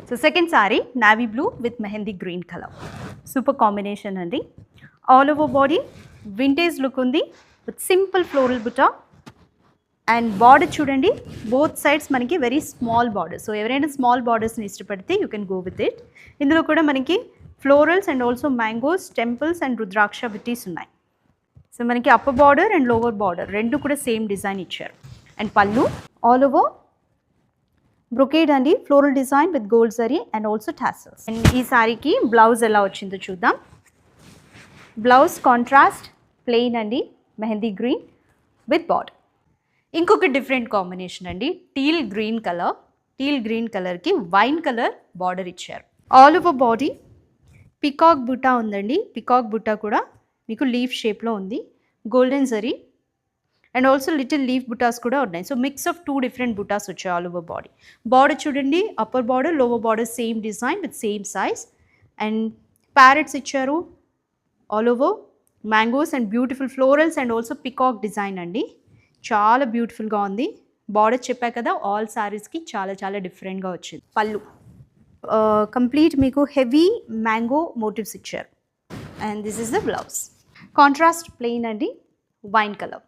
So second sari navy blue with mehndi green colour, super combination అండి. All over body vintage look ఉంది with simple floral buta. And border చూడండి, both sides మనకి very small border. So ఎవరైనా small బార్డర్స్ని ఇష్టపడితే you can go with it. ఇందులో కూడా మనకి florals and also mangoes, temples and rudraksha buttis ఉన్నాయి. సో మనకి upper border and lower border రెండు కూడా సేమ్ డిజైన్ ఇచ్చారు. అండ్ పళ్ళు ఆల్ ఓవర్ బ్రొకేడ్ అండి, floral design with gold zari and also tassels. And ఈ సారీకి బ్లౌజ్ ఎలా వచ్చిందో చూద్దాం. బ్లౌజ్ కాంట్రాస్ట్ ప్లెయిన్ అండి, మెహందీ గ్రీన్ విత్ బార్డర్. ఇంకొక డిఫరెంట్ కాంబినేషన్ అండి, teal green colour. Teal green కలర్కి వైన్ కలర్ బార్డర్ ఇచ్చారు. All over body peacock butta ఉందండి. పికాక్ బుట్టా కూడా మీకు లీఫ్ షేప్లో ఉంది, golden zari and also little leaf butas కూడా ఉన్నాయి. So mix of 2 different butas వచ్చాయి ఆల్ ఓవర్ బాడీ. బార్డర్ చూడండి, upper border lower border same design with same size. And parrots ఇచ్చారు, all over mangoes and beautiful florals and also peacock design అండి. చాలా బ్యూటిఫుల్గా ఉంది. Border చెప్పా కదా, ఆల్ సారీస్కి చాలా చాలా డిఫరెంట్గా వచ్చింది. పళ్ళు కంప్లీట్ మీకు హెవీ మ్యాంగో మోటివ్స్ ఇచ్చారు. And this is the blouse contrast plain అండి, వైన్ కలర్.